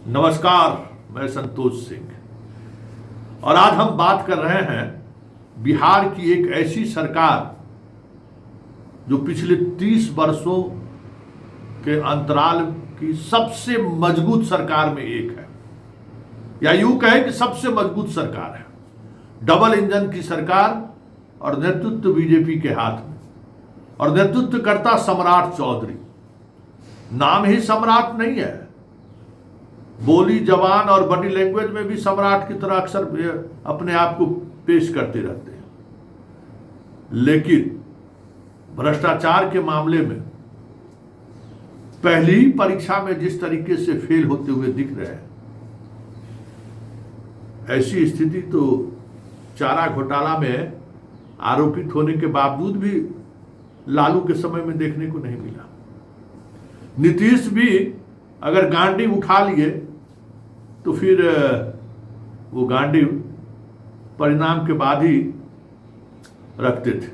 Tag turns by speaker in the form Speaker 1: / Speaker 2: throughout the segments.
Speaker 1: नमस्कार, मैं संतोष सिंह और आज हम बात कर रहे हैं बिहार की एक ऐसी सरकार जो पिछले 30 वर्षों के अंतराल की सबसे मजबूत सरकार में एक है, या यूं कहे कि सबसे मजबूत सरकार है। डबल इंजन की सरकार और नेतृत्व बीजेपी के हाथ में, और नेतृत्व करता सम्राट चौधरी। नाम ही सम्राट नहीं है, बोली जबान और बॉडी लैंग्वेज में भी सम्राट की तरह अक्सर अपने आप को पेश करते रहते हैं, लेकिन भ्रष्टाचार के मामले में पहली ही परीक्षा में जिस तरीके से फेल होते हुए दिख रहे हैं, ऐसी स्थिति तो चारा घोटाला में आरोपित होने के बावजूद भी लालू के समय में देखने को नहीं मिला। नीतीश भी अगर गांडी उठा लिए तो फिर वो गांडी परिणाम के बाद ही रखते थे,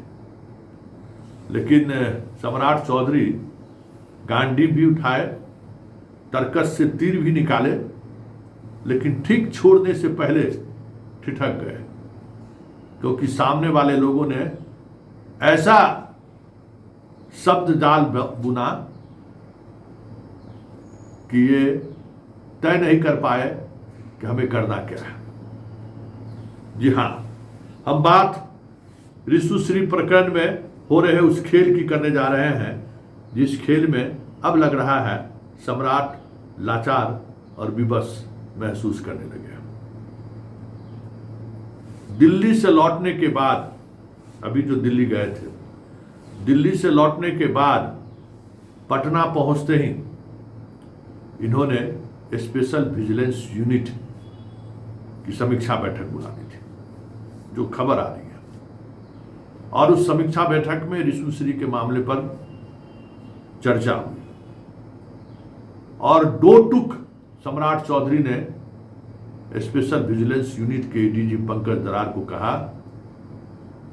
Speaker 1: लेकिन सम्राट चौधरी गांडी भी उठाए, तरकस से तीर भी निकाले, लेकिन ठीक छोड़ने से पहले ठिठक गए, क्योंकि सामने वाले लोगों ने ऐसा शब्द जाल बुना कि ये तय नहीं कर पाए कि हमें करना क्या है। जी हां, हम बात ऋषुश्री प्रकरण में हो रहे उस खेल की करने जा रहे हैं, जिस खेल में अब लग रहा है सम्राट लाचार और विवश महसूस करने लगे। दिल्ली से लौटने के बाद, अभी जो दिल्ली गए थे, दिल्ली से लौटने के बाद पटना पहुंचते ही इन्होंने स्पेशल विजिलेंस यूनिट की समीक्षा बैठक बुला दी थी, जो खबर आ रही है। और उस समीक्षा बैठक में ऋषुश्री के मामले पर चर्चा हुई और दो टुक सम्राट चौधरी ने स्पेशल विजिलेंस यूनिट के डीजी पंकज दरार को कहा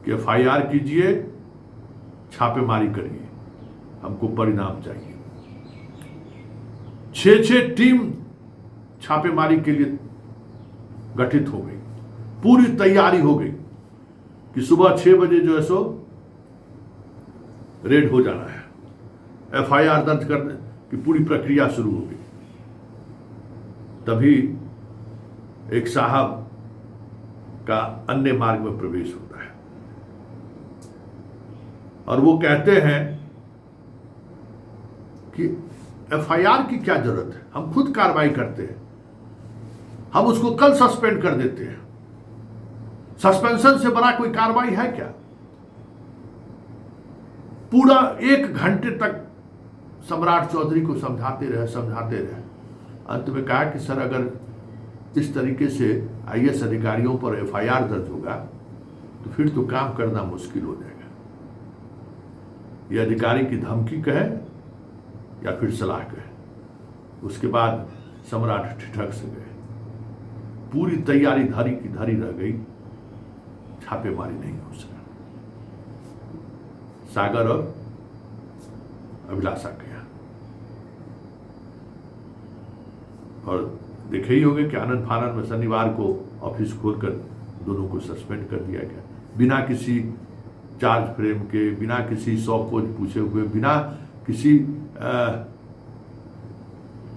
Speaker 1: कि एफआईआर कीजिए, छापेमारी करिए, हमको परिणाम चाहिए। 6 टीम छापेमारी के लिए गठित हो गई, पूरी तैयारी हो गई कि सुबह 6 बजे जो है सो रेड हो जाना है, एफआईआर दर्ज करने की पूरी प्रक्रिया शुरू हो गई। तभी एक साहब का अन्य मार्ग में प्रवेश होता है और वो कहते हैं कि एफआईआर की क्या जरूरत है, हम खुद कार्रवाई करते हैं, हम उसको कल सस्पेंड कर देते हैं। सस्पेंशन से बड़ा कोई कार्रवाई है क्या? पूरा 1 घंटे तक सम्राट चौधरी को समझाते रहे। अंत में कहा कि सर, अगर इस तरीके से आईएएस अधिकारियों पर एफआईआर दर्ज होगा तो फिर तो काम करना मुश्किल हो जाएगा। ये अधिकारी की धमकी कहे या फिर सलाह कहे। उसके बाद सम्राट ठिठक से गए, पूरी तैयारी धारी की धारी रह गई, छापेमारी नहीं हो सका। सागर और अभिलाषा गया और देखे ही होंगे कि आनंद फानंद में शनिवार को ऑफिस खोलकर दोनों को सस्पेंड कर दिया गया, बिना किसी चार्ज फ्रेम के, बिना किसी सौकोज पूछे हुए, बिना किसी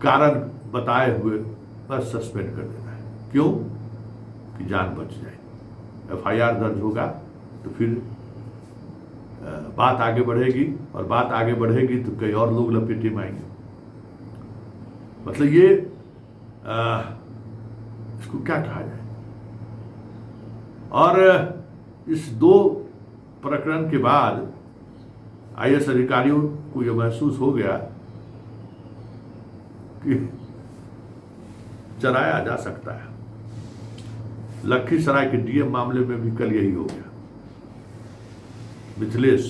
Speaker 1: कारण बताए हुए, बस सस्पेंड कर देना है। क्यों? कि जान बच जाए। एफआईआर दर्ज होगा तो फिर बात आगे बढ़ेगी, और बात आगे बढ़ेगी तो कई और लोग लपेटे में आएंगे। मतलब ये इसको क्या कहा जाए। और इस 2 प्रकरण के बाद आईएएस अधिकारियों को यह महसूस हो गया कि चलाया जा सकता है। लखीसराय के डीएम मामले में भी कल यही हो गया। मिथिलेश,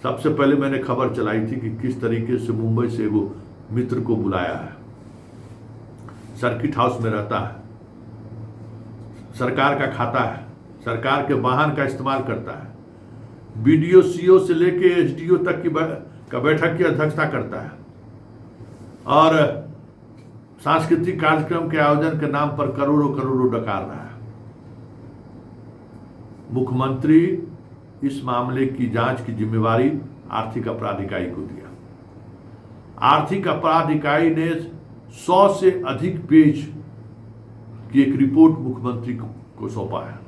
Speaker 1: सबसे पहले मैंने खबर चलाई थी कि किस तरीके से मुंबई से वो मित्र को बुलाया है, सर्किट हाउस में रहता है, सरकार का खाता है, सरकार के वाहन का इस्तेमाल करता है, बीडीओ सीओ से लेके एसडीओ तक की बैठक की अध्यक्षता करता है, और सांस्कृतिक कार्यक्रम के आयोजन के नाम पर करोड़ों करोड़ों डकार रहा है। मुख्यमंत्री इस मामले की जांच की जिम्मेवारी आर्थिक अपराध इकाई को दिया। आर्थिक अपराध इकाई ने 100 से अधिक पेज की एक रिपोर्ट मुख्यमंत्री को सौंपा है,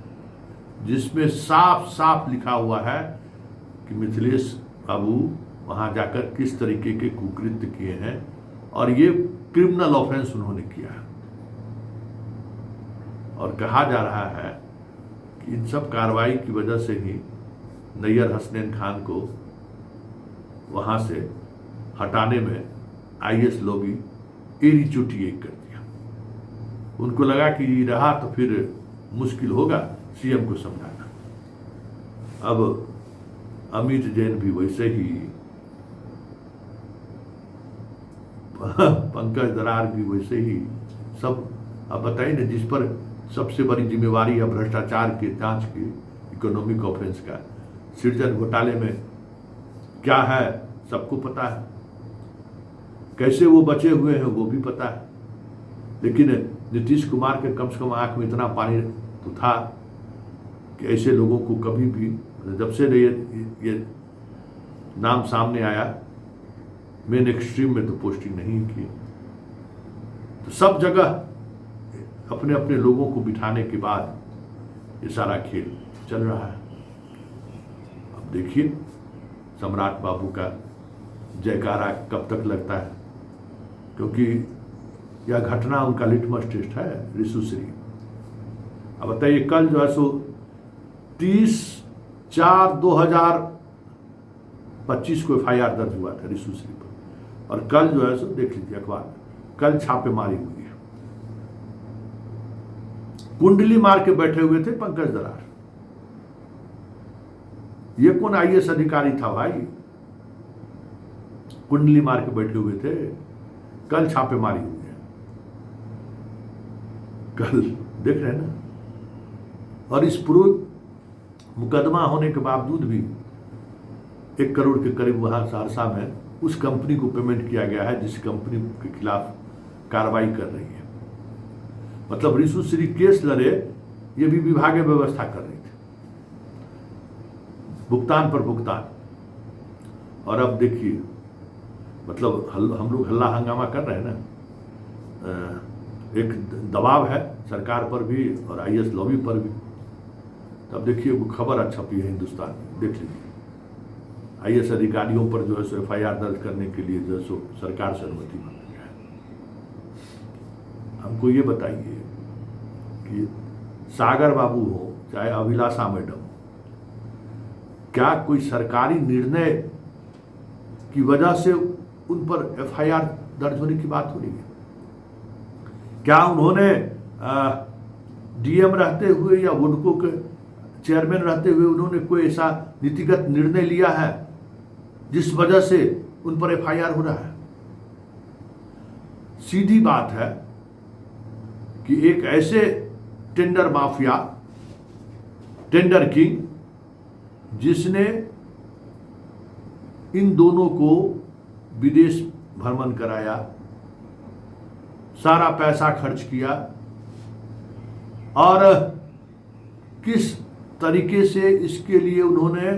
Speaker 1: जिसमें साफ साफ लिखा हुआ है कि मिथिलेश बाबू वहां जाकर किस तरीके के कुकृत्य किए हैं और ये क्रिमिनल ऑफेंस उन्होंने किया है। और कहा जा रहा है कि इन सब कार्रवाई की वजह से ही नैयर हसनैन खान को वहां से हटाने में आईएएस लॉबी एड़ी चोटी एक कर दिया। उनको लगा कि रहा तो फिर मुश्किल होगा सीएम को समझाना। अब अमित जैन भी वैसे ही, पंकज दरार भी वैसे ही, सब। अब बताइए ना, जिस पर सबसे बड़ी जिम्मेवारी है भ्रष्टाचार के जांच की, इकोनॉमिक ऑफेंस का, सृजन घोटाले में क्या है सबको पता है, कैसे वो बचे हुए हैं वो भी पता है। लेकिन नीतीश कुमार के कम से कम आंख में इतना पानी तो था कि ऐसे लोगों को कभी भी, जब से ये नाम सामने आया, मेन एक्सट्रीम में तो पोस्टिंग नहीं की, तो सब जगह अपने अपने लोगों को बिठाने के बाद ये सारा खेल चल रहा है। अब देखिए सम्राट बाबू का जयकारा कब तक लगता है, क्योंकि यह घटना उनका लिटमस टेस्ट है। ऋषुश्री, अब बताइए, कल जो है सो 30/4/2025 को FIR दर्ज हुआ था ऋषुश्री पर, और कल जो है सो देख लीजिए अखबार में, कल छापेमारी हुई है। कुंडली मार के बैठे हुए थे पंकज दरार। ये कौन आईएएस अधिकारी था भाई? कुंडली मार के बैठे हुए थे, कल छापेमारी हुई है। कल देख रहे हैं ना। और इस पूरे मुकदमा होने के बावजूद भी 1 करोड़ के करीब वहां सहरसा में उस कंपनी को पेमेंट किया गया है जिस कंपनी के खिलाफ कार्रवाई कर रही है। मतलब ऋषुश्री केस लड़े, ये भी विभागीय व्यवस्था कर रही थी, भुगतान पर भुगतान। और अब देखिए, मतलब हम लोग हल्ला हंगामा कर रहे हैं ना, एक दबाव है सरकार पर भी और आईएएस लॉबी पर भी। तब देखिए वो खबर छपी है हिंदुस्तान में, देख लीजिए। आईएएस अधिकारियों पर जो है सो FIR दर्ज करने के लिए जो है सो सरकार से अनुमति मांगा गया है। हमको ये बताइए कि सागर बाबू हो चाहे अभिलाषा मैडम, क्या कोई सरकारी निर्णय की वजह से उन पर FIR दर्ज होने की बात हो रही है? क्या उन्होंने डीएम रहते हुए या वुडको के चेयरमैन रहते हुए उन्होंने कोई ऐसा नीतिगत निर्णय लिया है जिस वजह से उन पर FIR हो रहा है? सीधी बात है कि एक ऐसे टेंडर माफिया, टेंडर किंग, जिसने इन दोनों को विदेश भ्रमण कराया, सारा पैसा खर्च किया, और किस तरीके से इसके लिए उन्होंने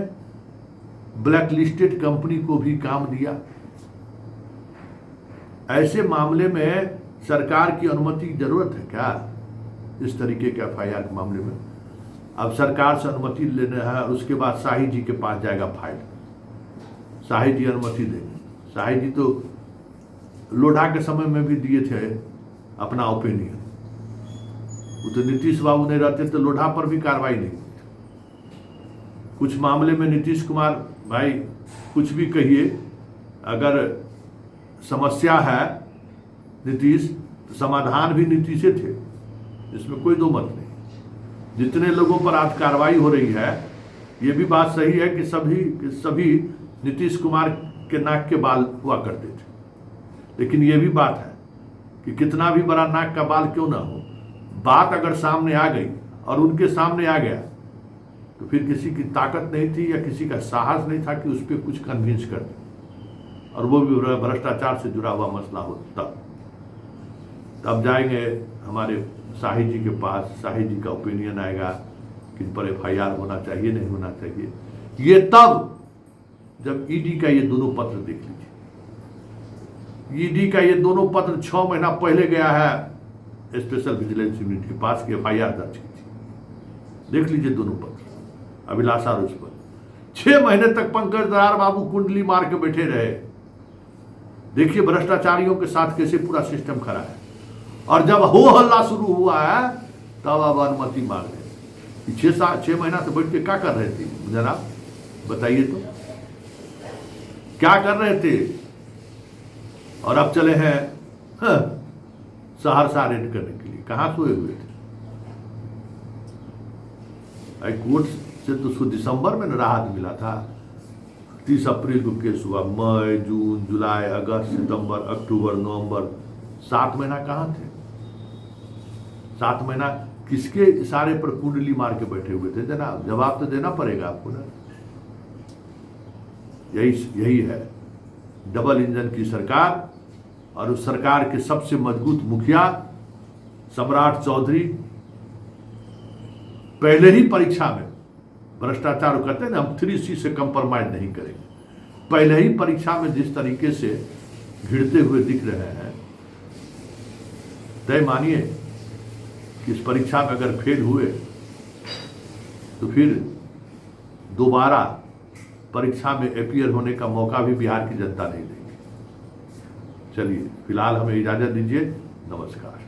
Speaker 1: ब्लैकलिस्टेड कंपनी को भी काम दिया। ऐसे मामले में सरकार की अनुमति की जरूरत है क्या? इस तरीके के FIR के मामले में अब सरकार से अनुमति लेना है और उसके बाद शाही जी के पास जाएगा फाइल, शाही जी अनुमति देंगे। शाही जी तो लोढ़ा के समय में भी दिए थे अपना ओपिनियन। वो तो नीतीश बाबू नहीं रहते तो लोढ़ा पर भी कार्रवाई नहीं होती। कुछ मामले में नीतीश कुमार भाई कुछ भी कहिए, अगर समस्या है नीतीश, तो समाधान भी नीतीश से थे, इसमें कोई दो मत नहीं। जितने लोगों पर आज कार्रवाई हो रही है, ये भी बात सही है कि सभी नीतीश कुमार के नाक के बाल हुआ करते थे, लेकिन ये भी बात है कि कितना भी बड़ा नाक का बाल क्यों ना हो, बात अगर सामने आ गई और उनके सामने आ गया तो फिर किसी की ताकत नहीं थी या किसी का साहस नहीं था कि उस पर कुछ कन्विंस कर दे, और वो भी भ्रष्टाचार से जुड़ा हुआ मसला हो तब। तब जाएंगे हमारे शाही जी के पास, शाही जी का ओपिनियन आएगा कि इन पर FIR होना चाहिए नहीं होना चाहिए। ये तब जब ईडी का ये दोनों पत्र देख लीजिए। ईडी का ये दोनों पत्र 6 महीना पहले गया है स्पेशल विजिलेंस यूनिट के पास कि FIR दर्ज की थी। देख लीजिए दोनों पत्र, अभिलाषा और उस पर 6 महीने तक पंकज दरार बाबू कुंडली मार के बैठे रहे। देखिए भ्रष्टाचारियों के साथ कैसे पूरा सिस्टम खड़ा है। और जब हो हल्ला शुरू हुआ है तब अब अनुमति मांग रहे। 6 महीना से बैठ के क्या कर रहे थे जनाब, बताइए तो क्या कर रहे थे। और अब चले हैं सहरसा रेड करने के लिए। कहां सोए हुए थे? हाईकोर्ट से तो उसको दिसंबर में राहत मिला था। 30 अप्रैल को केस हुआ। मई, जून, जुलाई, अगस्त, सितंबर, अक्टूबर, नवंबर, 7 महीना कहां थे? 7 महीना किसके इशारे पर कुंडली मार के बैठे हुए थे जनाब? जवाब तो देना पड़ेगा आपको ना। यही है डबल इंजन की सरकार। और उस सरकार के सबसे मजबूत मुखिया सम्राट चौधरी पहले ही परीक्षा में भ्रष्टाचार कहते हैं ना, हम 3C से कंप्रोमाइज नहीं करेंगे। पहले ही परीक्षा में जिस तरीके से घिरते हुए दिख रहे हैं, तय मानिए कि इस परीक्षा में अगर फेल हुए तो फिर दोबारा परीक्षा में अपीयर होने का मौका भी बिहार की जनता नहीं देगी। चलिए फिलहाल हमें इजाजत दीजिए। नमस्कार।